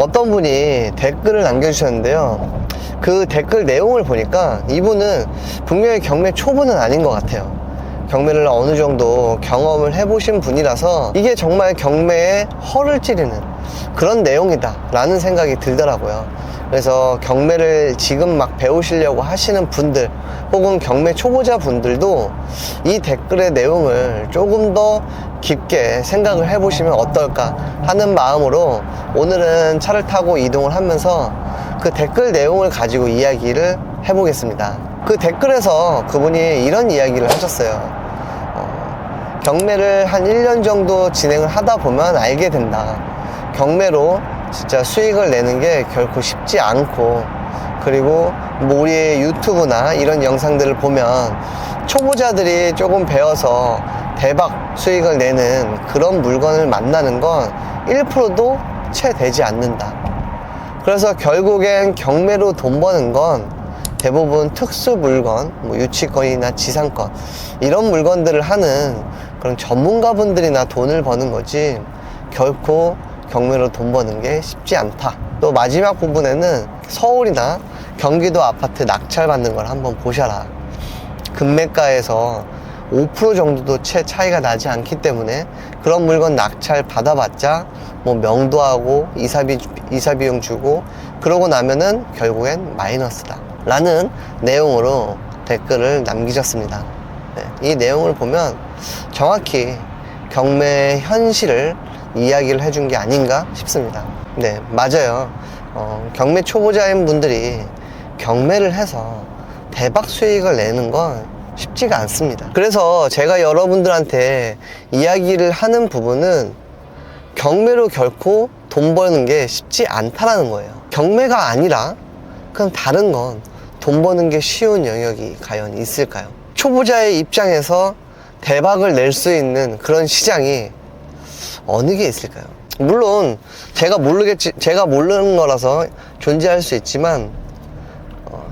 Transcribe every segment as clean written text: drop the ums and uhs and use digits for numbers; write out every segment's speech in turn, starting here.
어떤 분이 댓글을 남겨주셨는데요. 그 댓글 내용을 보니까 이분은 분명히 경매 초보는 아닌 것 같아요. 경매를 어느 정도 경험을 해보신 분이라서 이게 정말 경매에 허를 찌르는 그런 내용이다 라는 생각이 들더라고요. 그래서 경매를 지금 막 배우시려고 하시는 분들 혹은 경매 초보자 분들도 이 댓글의 내용을 조금 더 깊게 생각을 해보시면 어떨까 하는 마음으로 오늘은 차를 타고 이동을 하면서 그 댓글 내용을 가지고 이야기를 해보겠습니다. 그 댓글에서 그분이 이런 이야기를 하셨어요. 경매를 한 1년 정도 진행을 하다 보면 알게 된다. 경매로 진짜 수익을 내는 게 결코 쉽지 않고, 그리고 뭐 우리의 유튜브나 이런 영상들을 보면 초보자들이 조금 배워서 대박 수익을 내는 그런 물건을 만나는 건 1%도 채 되지 않는다. 그래서 결국엔 경매로 돈 버는 건 대부분 특수 물건, 뭐 유치권이나 지상권 이런 물건들을 하는 그런 전문가분들이나 돈을 버는 거지 결코 경매로 돈 버는 게 쉽지 않다. 또 마지막 부분에는 서울이나 경기도 아파트 낙찰 받는 걸 한번 보셔라. 금매가에서 5% 정도도 채 차이가 나지 않기 때문에 그런 물건 낙찰 받아봤자 뭐 명도하고 이사 비용 주고 그러고 나면은 결국엔 마이너스다 라는 내용으로 댓글을 남기셨습니다. 이 내용을 보면 정확히 경매 현실을 이야기를 해준 게 아닌가 싶습니다. 네, 맞아요. 경매 초보자인 분들이 경매를 해서 대박 수익을 내는 건 쉽지가 않습니다. 그래서 제가 여러분들한테 이야기를 하는 부분은 경매로 결코 돈 버는 게 쉽지 않다라는 거예요. 경매가 아니라 그럼 다른 건 돈 버는 게 쉬운 영역이 과연 있을까요? 초보자의 입장에서 대박을 낼 수 있는 그런 시장이 어느 게 있을까요? 물론 제가 모르는 거라서 존재할 수 있지만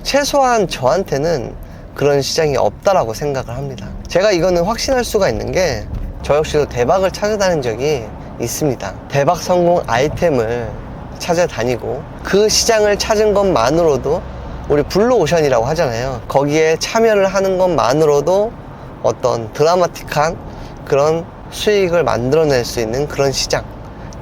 최소한 저한테는 그런 시장이 없다라고 생각을 합니다. 제가 이거는 확신할 수가 있는 게 저 역시도 대박을 찾아다닌 적이 있습니다. 대박 성공 아이템을 찾아다니고 그 시장을 찾은 것만으로도 우리 블루오션이라고 하잖아요. 거기에 참여를 하는 것만으로도 어떤 드라마틱한 그런 수익을 만들어낼 수 있는 그런 시장,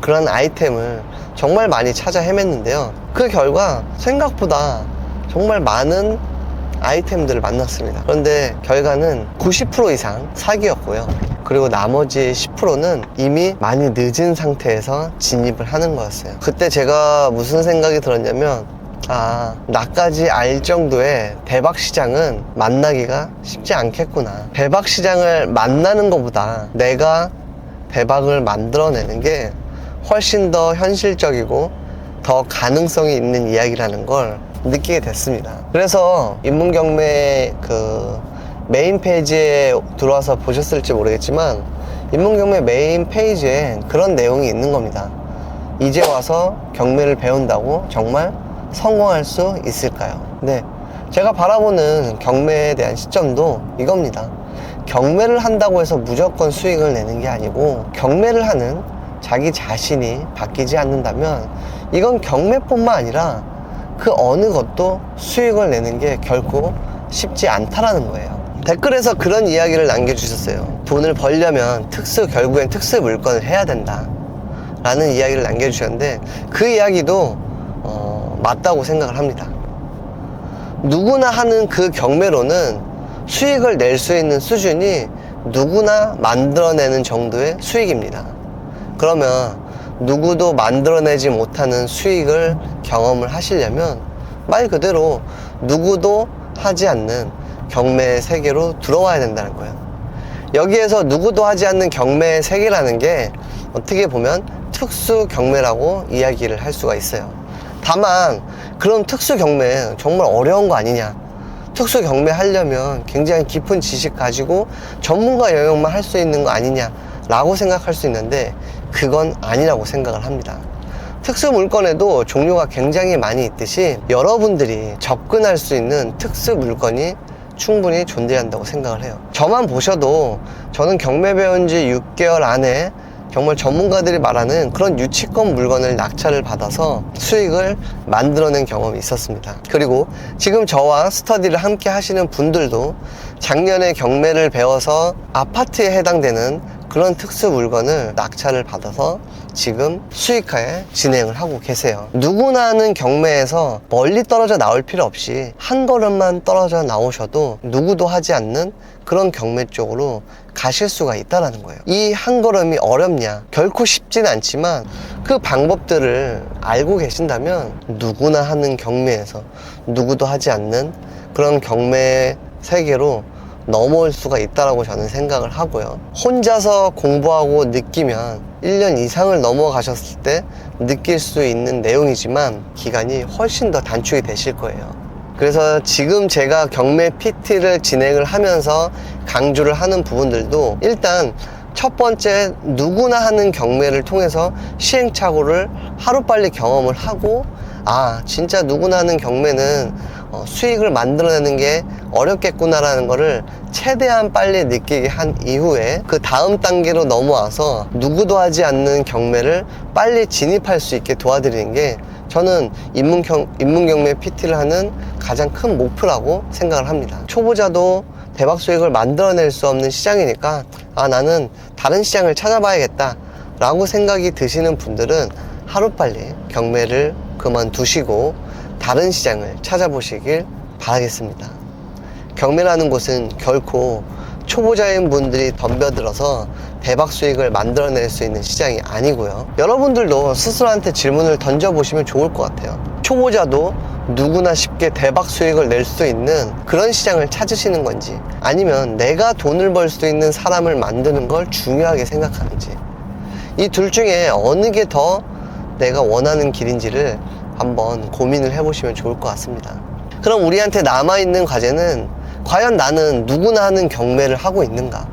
그런 아이템을 정말 많이 찾아 헤맸는데요. 그 결과 생각보다 정말 많은 아이템들을 만났습니다. 그런데 결과는 90% 이상 사기였고요. 그리고 나머지 10%는 이미 많이 늦은 상태에서 진입을 하는 거였어요. 그때 제가 무슨 생각이 들었냐면 나까지 알 정도의 대박 시장은 만나기가 쉽지 않겠구나. 대박 시장을 만나는 것보다 내가 대박을 만들어내는 게 훨씬 더 현실적이고 더 가능성이 있는 이야기라는 걸 느끼게 됐습니다. 그래서 인문경매 그 메인 페이지에 들어와서 보셨을지 모르겠지만 인문경매 메인 페이지에 그런 내용이 있는 겁니다. 이제 와서 경매를 배운다고 정말 성공할 수 있을까요? 네, 제가 바라보는 경매에 대한 시점도 이겁니다. 경매를 한다고 해서 무조건 수익을 내는 게 아니고 경매를 하는 자기 자신이 바뀌지 않는다면 이건 경매뿐만 아니라 그 어느 것도 수익을 내는 게 결코 쉽지 않다라는 거예요. 댓글에서 그런 이야기를 남겨주셨어요. 돈을 벌려면 결국엔 특수 물건을 해야 된다 라는 이야기를 남겨주셨는데 그 이야기도 맞다고 생각을 합니다. 누구나 하는 그 경매로는 수익을 낼 수 있는 수준이 누구나 만들어내는 정도의 수익입니다. 그러면 누구도 만들어내지 못하는 수익을 경험을 하시려면 말 그대로 누구도 하지 않는 경매의 세계로 들어와야 된다는 거예요. 여기에서 누구도 하지 않는 경매의 세계라는 게 어떻게 보면 특수 경매라고 이야기를 할 수가 있어요. 다만 그럼 특수 경매 정말 어려운 거 아니냐, 특수 경매 하려면 굉장히 깊은 지식 가지고 전문가 영역만 할 수 있는 거 아니냐 라고 생각할 수 있는데 그건 아니라고 생각을 합니다. 특수 물건에도 종류가 굉장히 많이 있듯이 여러분들이 접근할 수 있는 특수 물건이 충분히 존재한다고 생각을 해요. 저만 보셔도 저는 경매 배운 지 6개월 안에 정말 전문가들이 말하는 그런 유치권 물건을 낙찰을 받아서 수익을 만들어낸 경험이 있었습니다. 그리고 지금 저와 스터디를 함께 하시는 분들도 작년에 경매를 배워서 아파트에 해당되는 그런 특수 물건을 낙찰을 받아서 지금 수익화에 진행을 하고 계세요. 누구나 하는 경매에서 멀리 떨어져 나올 필요 없이 한 걸음만 떨어져 나오셔도 누구도 하지 않는 그런 경매 쪽으로 가실 수가 있다는 거예요. 이 한 걸음이 어렵냐? 결코 쉽진 않지만 그 방법들을 알고 계신다면 누구나 하는 경매에서 누구도 하지 않는 그런 경매 세계로 넘어올 수가 있다라고 저는 생각을 하고요. 혼자서 공부하고 느끼면 1년 이상을 넘어가셨을 때 느낄 수 있는 내용이지만 기간이 훨씬 더 단축이 되실 거예요. 그래서 지금 제가 경매 PT를 진행을 하면서 강조를 하는 부분들도 일단 첫 번째, 누구나 하는 경매를 통해서 시행착오를 하루빨리 경험을 하고, 아, 진짜 누구나 하는 경매는 수익을 만들어내는 게 어렵겠구나라는 거를 최대한 빨리 느끼게 한 이후에 그 다음 단계로 넘어와서 누구도 하지 않는 경매를 빨리 진입할 수 있게 도와드리는 게 저는 입문경매 PT를 하는 가장 큰 목표라고 생각을 합니다. 초보자도 대박 수익을 만들어낼 수 없는 시장이니까 아, 나는 다른 시장을 찾아봐야겠다 라고 생각이 드시는 분들은 하루빨리 경매를 그만두시고 다른 시장을 찾아보시길 바라겠습니다. 경매라는 곳은 결코 초보자인 분들이 덤벼들어서 대박 수익을 만들어낼 수 있는 시장이 아니고요. 여러분들도 스스로한테 질문을 던져보시면 좋을 것 같아요. 초보자도 누구나 쉽게 대박 수익을 낼 수 있는 그런 시장을 찾으시는 건지, 아니면 내가 돈을 벌 수 있는 사람을 만드는 걸 중요하게 생각하는지, 이 둘 중에 어느 게 더 내가 원하는 길인지를 한번 고민을 해보시면 좋을 것 같습니다. 그럼 우리한테 남아있는 과제는 과연 나는 누구나 하는 경매를 하고 있는가,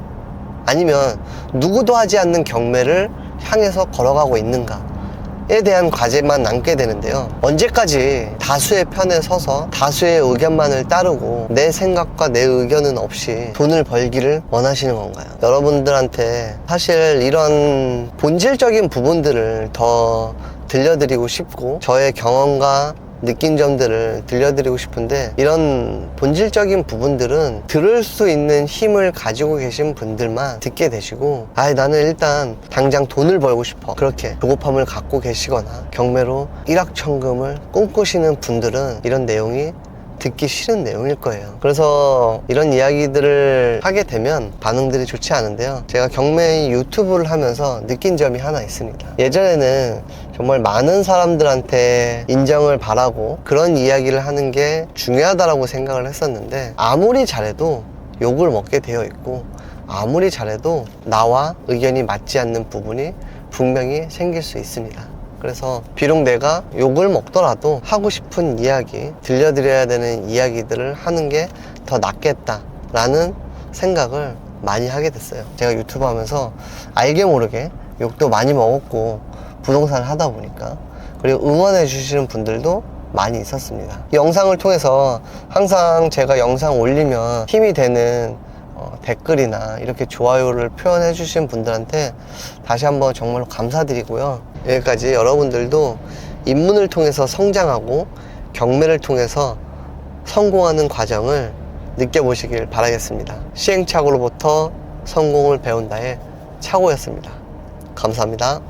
아니면 누구도 하지 않는 경매를 향해서 걸어가고 있는가에 대한 과제만 남게 되는데요. 언제까지 다수의 편에 서서 다수의 의견만을 따르고 내 생각과 내 의견은 없이 돈을 벌기를 원하시는 건가요? 여러분들한테 사실 이런 본질적인 부분들을 더 들려드리고 싶고 저의 경험과 느낀 점들을 들려드리고 싶은데, 이런 본질적인 부분들은 들을 수 있는 힘을 가지고 계신 분들만 듣게 되시고, 아, 나는 일단 당장 돈을 벌고 싶어, 그렇게 조급함을 갖고 계시거나 경매로 일확천금을 꿈꾸시는 분들은 이런 내용이 듣기 싫은 내용일 거예요. 그래서 이런 이야기들을 하게 되면 반응들이 좋지 않은데요. 제가 경매 유튜브를 하면서 느낀 점이 하나 있습니다. 예전에는 정말 많은 사람들한테 인정을 바라고 그런 이야기를 하는 게 중요하다고 생각을 했었는데, 아무리 잘해도 욕을 먹게 되어 있고, 아무리 잘해도 나와 의견이 맞지 않는 부분이 분명히 생길 수 있습니다. 그래서 비록 내가 욕을 먹더라도 하고 싶은 이야기, 들려드려야 되는 이야기들을 하는 게 더 낫겠다라는 생각을 많이 하게 됐어요. 제가 유튜브 하면서 알게 모르게 욕도 많이 먹었고, 부동산을 하다 보니까, 그리고 응원해 주시는 분들도 많이 있었습니다. 이 영상을 통해서 항상 제가 영상 올리면 힘이 되는 댓글이나 이렇게 좋아요를 표현해 주신 분들한테 다시 한번 정말로 감사드리고요. 여기까지 여러분들도 입문을 통해서 성장하고 경매를 통해서 성공하는 과정을 느껴보시길 바라겠습니다. 시행착오로부터 성공을 배운다의 착오였습니다. 감사합니다.